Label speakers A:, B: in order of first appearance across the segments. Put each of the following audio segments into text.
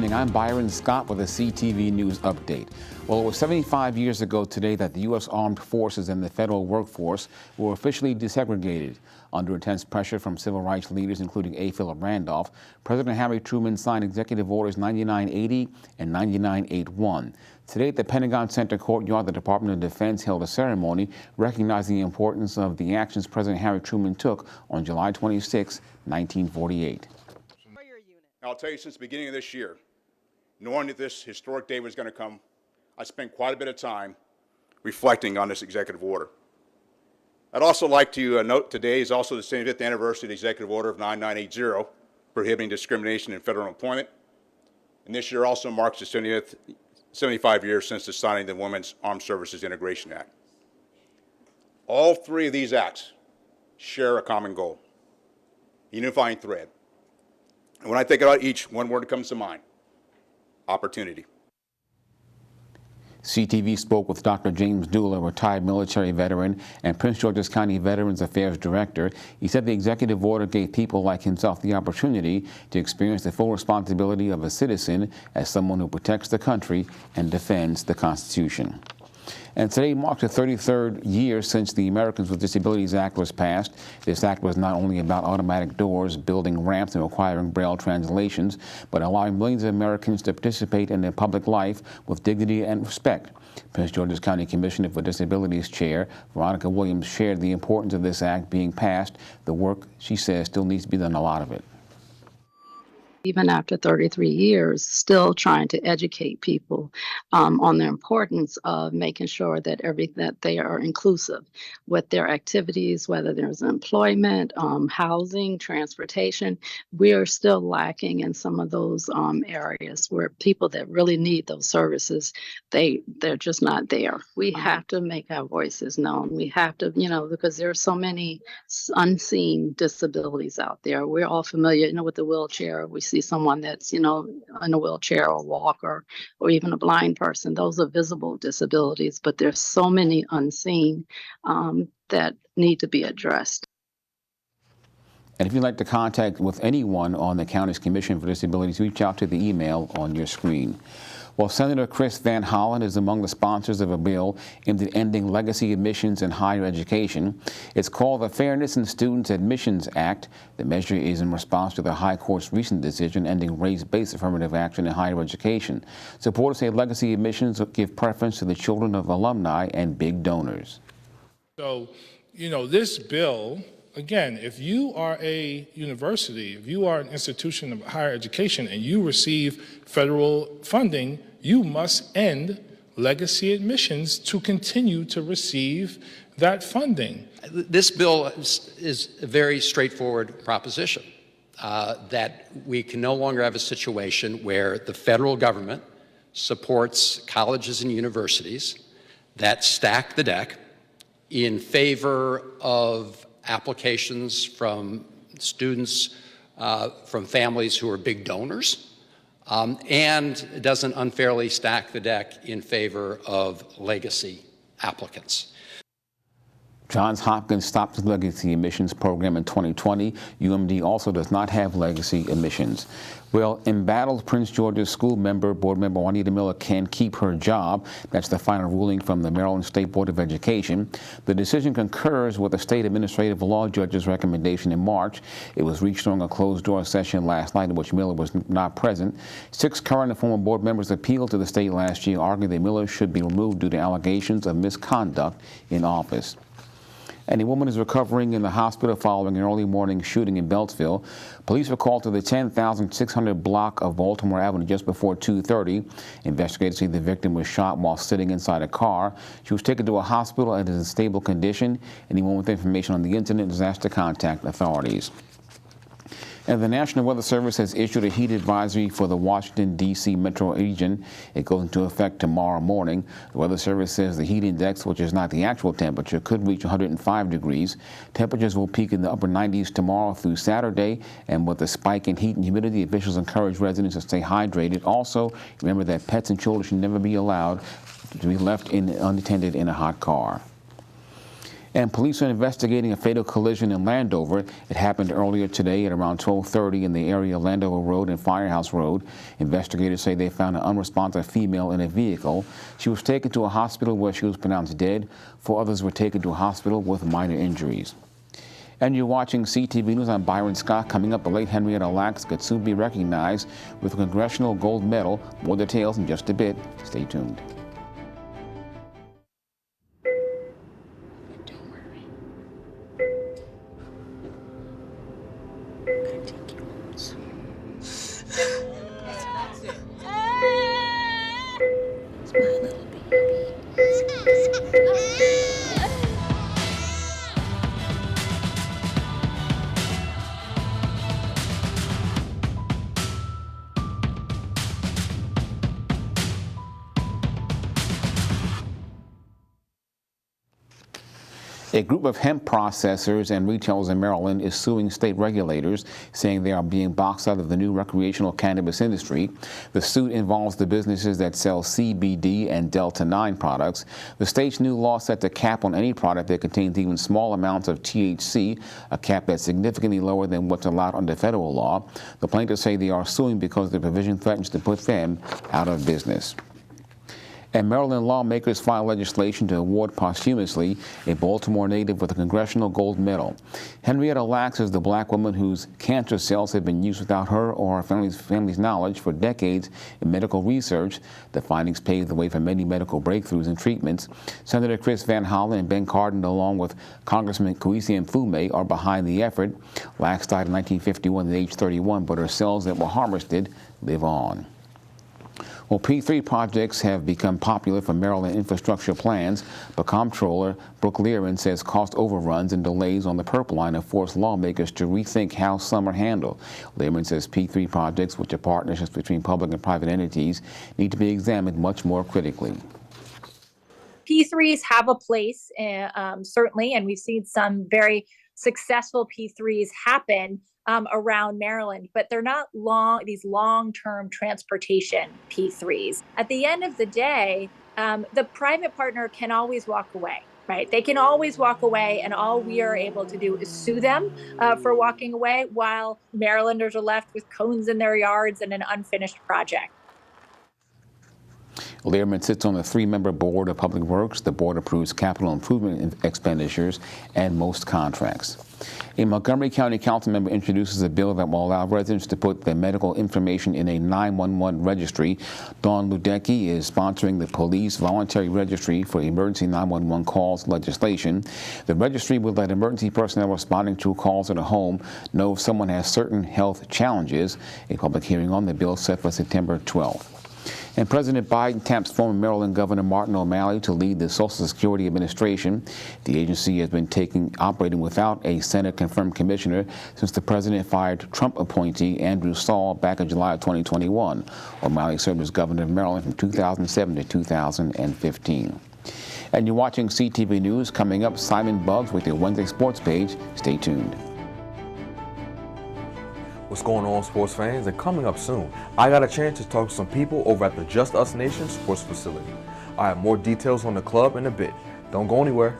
A: morning. I'm Byron Scott with a CTV News update. Well, it was 75 years ago today that the U.S. Armed Forces and the federal workforce were officially desegregated. Under intense pressure from civil rights leaders, including A. Philip Randolph, President Harry Truman signed Executive Orders 9980 and 9981. Today at the Pentagon Center courtyard, the Department of Defense held a ceremony recognizing the importance of the actions President Harry Truman took on July 26, 1948.
B: I'll tell you, since the beginning of this year, knowing that this historic day was going to come, I spent quite a bit of time reflecting on this executive order. I'd also like to note today is also the 75th anniversary of the Executive Order of 9980, prohibiting discrimination in federal employment. And this year also marks the 75 years since the signing of the Women's Armed Services Integration Act. All three of these acts share a common goal, a unifying thread. And when I think about each, one word comes to mind: opportunity.
A: CTV spoke with Dr. James Dool, a retired military veteran and Prince George's County Veterans Affairs Director. He said the executive order gave people like himself the opportunity to experience the full responsibility of a citizen as someone who protects the country and defends the Constitution. And today marks the 33rd year since the Americans with Disabilities Act was passed. This act was not only about automatic doors, building ramps, and requiring Braille translations, but allowing millions of Americans to participate in their public life with dignity and respect. Prince George's County Commissioner for Disabilities Chair Veronica Williams shared the importance of this act being passed. The work, she says, still needs to be done, a lot of it.
C: Even after 33 years, still trying to educate people on the importance of making sure that that they are inclusive with their activities, whether there's employment, housing, transportation. We are still lacking in some of those areas where people that really need those services, they're just not there. We have to make our voices known. We have to, because there are so many unseen disabilities out there. We're all familiar, with the wheelchair. We see someone that's, in a wheelchair or walker or even a blind person. Those are visible disabilities, but there's so many unseen that need to be addressed.
A: And if you'd like to contact with anyone on the county's Commission for Disabilities, reach out to the email on your screen. Well, Senator Chris Van Hollen is among the sponsors of a bill aimed at ending legacy admissions in higher education. It's called the Fairness in Students Admissions Act. The measure is in response to the High Court's recent decision ending race-based affirmative action in higher education. Supporters say legacy admissions give preference to the children of alumni and big donors.
D: So, this bill, again, if you are a university, if you are an institution of higher education and you receive federal funding, you must end legacy admissions to continue to receive that funding.
E: This bill is a very straightforward proposition, that we can no longer have a situation where the federal government supports colleges and universities that stack the deck in favor of applications from students from families who are big donors, and doesn't unfairly stack the deck in favor of legacy applicants.
A: Johns Hopkins stopped the legacy admissions program in 2020. UMD also does not have legacy admissions. Well, embattled Prince George's School board member Juanita Miller can keep her job. That's the final ruling from the Maryland State Board of Education. The decision concurs with the state administrative law judge's recommendation in March. It was reached during a closed-door session last night in which Miller was not present. 6 current and former board members appealed to the state last year, arguing that Miller should be removed due to allegations of misconduct in office. And a woman is recovering in the hospital following an early morning shooting in Beltsville. Police were called to the 10,600 block of Baltimore Avenue just before 2:30. Investigators say the victim was shot while sitting inside a car. She was taken to a hospital and is in stable condition. Anyone with information on the incident is asked to contact authorities. And the National Weather Service has issued a heat advisory for the Washington, D.C. metro region. It goes into effect tomorrow morning. The Weather Service says the heat index, which is not the actual temperature, could reach 105 degrees. Temperatures will peak in the upper 90s tomorrow through Saturday. And with the spike in heat and humidity, officials encourage residents to stay hydrated. Also, remember that pets and children should never be allowed to be left unattended in a hot car. And police are investigating a fatal collision in Landover. It happened earlier today at around 12:30 in the area of Landover Road and Firehouse Road. Investigators say they found an unresponsive female in a vehicle. She was taken to a hospital where she was pronounced dead. 4 others were taken to a hospital with minor injuries. And you're watching CTV News. I'm Byron Scott. Coming up, the late Henrietta Lacks could soon be recognized with a Congressional Gold Medal. More details in just a bit. Stay tuned. A group of hemp processors and retailers in Maryland is suing state regulators, saying they are being boxed out of the new recreational cannabis industry. The suit involves the businesses that sell CBD and Delta-9 products. The state's new law sets a cap on any product that contains even small amounts of THC, a cap that's significantly lower than what's allowed under federal law. The plaintiffs say they are suing because the provision threatens to put them out of business. And Maryland lawmakers filed legislation to award posthumously a Baltimore native with a Congressional Gold Medal. Henrietta Lacks is the black woman whose cancer cells have been used without her or her family's knowledge for decades in medical research. The findings paved the way for many medical breakthroughs and treatments. Senator Chris Van Hollen and Ben Cardin, along with Congressman Kwesi Mfume, are behind the effort. Lacks died in 1951 at age 31, but her cells that were harvested live on. Well, P3 projects have become popular for Maryland infrastructure plans, but Comptroller Brooke Learman says cost overruns and delays on the PERP line have forced lawmakers to rethink how some are handled. Learman says P3 projects, which are partnerships between public and private entities, need to be examined much more critically.
F: P3s have a place, certainly, and we've seen some very successful P3s happen around Maryland, but they're not these long-term transportation P3s. At the end of the day, the private partner can always walk away, right? They can always walk away, and all we are able to do is sue them for walking away, while Marylanders are left with cones in their yards and an unfinished project.
A: Learman sits on the 3-member board of Public Works. The board approves capital improvement expenditures and most contracts. A Montgomery County Council member introduces a bill that will allow residents to put their medical information in a 911 registry. Dawn Ludecki is sponsoring the Police Voluntary Registry for Emergency 911 Calls legislation. The registry will let emergency personnel responding to calls at a home know if someone has certain health challenges. A public hearing on the bill set for September 12th. And President Biden taps former Maryland Governor Martin O'Malley to lead the Social Security Administration. The agency has been operating without a Senate-confirmed commissioner since the president fired Trump appointee Andrew Saul back in July of 2021. O'Malley served as governor of Maryland from 2007 to 2015. And you're watching CTV News. Coming up, Simon Buggs with your Wednesday Sports page. Stay tuned.
G: What's going on, sports fans? And coming up soon, I got a chance to talk to some people over at the Just Us Nation sports facility. I have more details on the club in a bit. Don't go anywhere.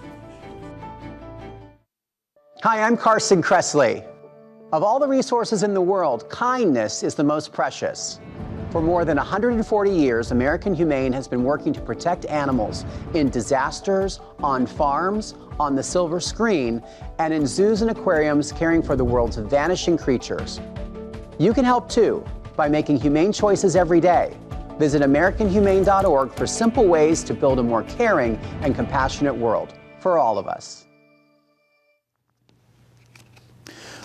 H: Hi, I'm Carson Kressley. Of all the resources in the world, kindness is the most precious. For more than 140 years, American Humane has been working to protect animals in disasters, on farms, on the silver screen, and in zoos and aquariums caring for the world's vanishing creatures. You can help too by making humane choices every day. Visit AmericanHumane.org for simple ways to build a more caring and compassionate world for all of us.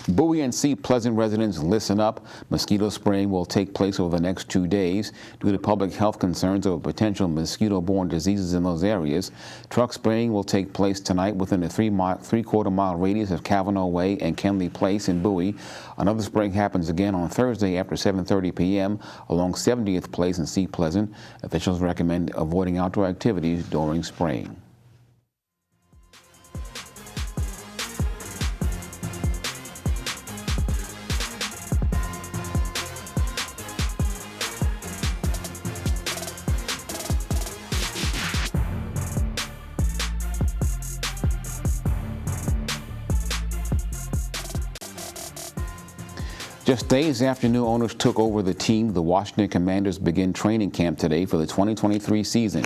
A: Bowie and Seat Pleasant residents, listen up. Mosquito spraying will take place over the next 2 days. Due to public health concerns over potential mosquito-borne diseases in those areas, truck spraying will take place tonight within a three-quarter-mile radius of Cavanaugh Way and Kenley Place in Bowie. Another spraying happens again on Thursday after 7:30 p.m. along 70th Place in Seat Pleasant. Officials recommend avoiding outdoor activities during spraying. Just days after new owners took over the team, the Washington Commanders begin training camp today for the 2023 season.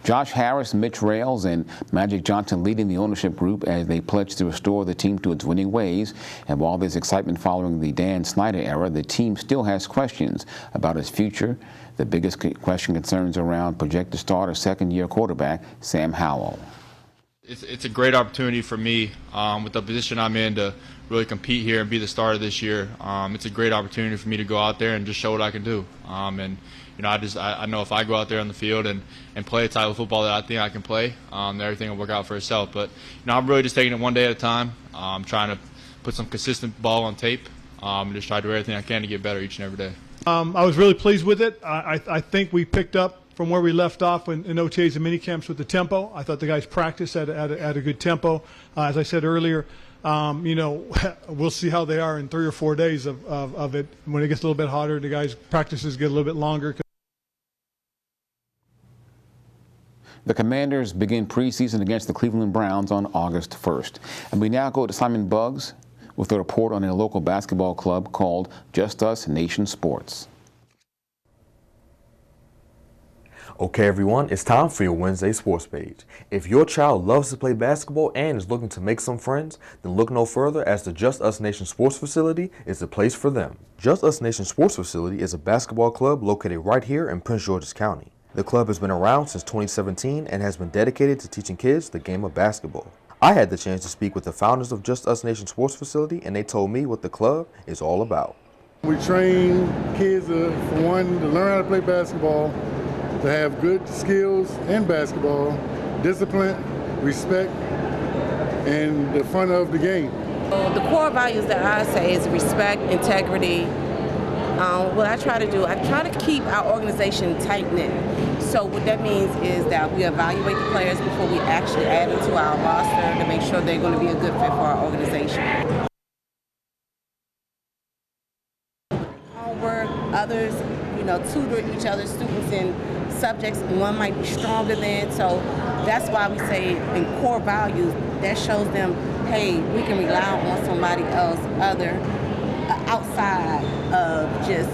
A: Josh Harris, Mitch Rales, and Magic Johnson leading the ownership group as they pledge to restore the team to its winning ways. And while there's excitement following the Dan Snyder era, the team still has questions about its future. The biggest question concerns around projected starter second-year quarterback Sam Howell.
I: It's a great opportunity for me with the position I'm in to really compete here and be the starter this year. It's a great opportunity for me to go out there and just show what I can do. And you know, I know if I go out there on the field and play the type of football that I think I can play, then everything will work out for itself. But you know, I'm really just taking it one day at a time. I'm trying to put some consistent ball on tape and just try to do everything I can to get better each and every day.
J: I was really pleased with it. I think we picked up from where we left off in OTAs and mini camps with the tempo. I thought the guys practiced at a good tempo. As I said earlier, you know, we'll see how they are in 3 or 4 days of it. When it gets a little bit hotter, the guys' practices get a little bit longer.
A: The Commanders begin preseason against the Cleveland Browns on August 1st. And we now go to Simon Buggs with a report on a local basketball club called Just Us Nation Sports.
G: Okay everyone, it's time for your Wednesday sports page. If your child loves to play basketball and is looking to make some friends, then look no further as the Just Us Nation Sports Facility is the place for them. Just Us Nation Sports Facility is a basketball club located right here in Prince George's County. The club has been around since 2017 and has been dedicated to teaching kids the game of basketball. I had the chance to speak with the founders of Just Us Nation Sports Facility, and they told me what the club is all about.
K: We train kids, for one, to learn how to play basketball, to have good skills in basketball, discipline, respect, and the fun of the game.
L: The core values that I say is respect, integrity. What I try to do, I try to keep our organization tight-knit. So what that means is that we evaluate the players before we actually add them to our roster to make sure they're going to be a good fit for our organization. Homework, others, you know, tutor each other's students in subjects one might be stronger than. So that's why we say in core values, that shows them, hey, we can rely on somebody else outside of just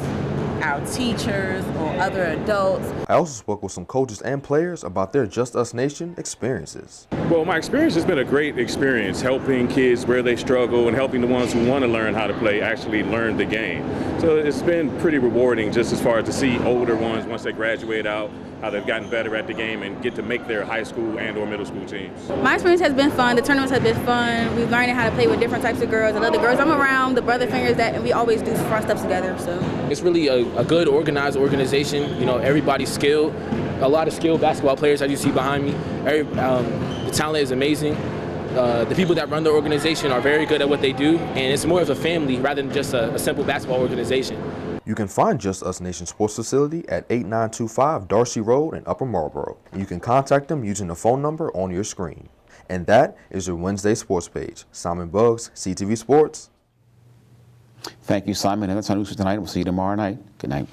L: our teachers or other adults.
G: I also spoke with some coaches and players about their Just Us Nation experiences.
M: Well, my experience has been a great experience, helping kids where they struggle and helping the ones who want to learn how to play actually learn the game. So it's been pretty rewarding just as far as to see older ones, once they graduate out, how they've gotten better at the game and get to make their high school and or middle school teams.
N: My experience has been fun. The tournaments have been fun. We've learned how to play with different types of girls. I love the girls I'm around, the brother fingers that, and we always do front steps together. So
O: it's really a good organized organization. You know, everybody's skilled. A lot of skilled basketball players, as you see behind me. The talent is amazing. The people that run the organization are very good at what they do, and it's more of a family rather than just a simple basketball organization.
G: You can find Just Us Nation Sports Facility at 8925 Darcy Road in Upper Marlboro. You can contact them using the phone number on your screen. And that is your Wednesday sports page. Simon Buggs, CTV Sports.
A: Thank you, Simon. And that's our news for tonight. We'll see you tomorrow night. Good night.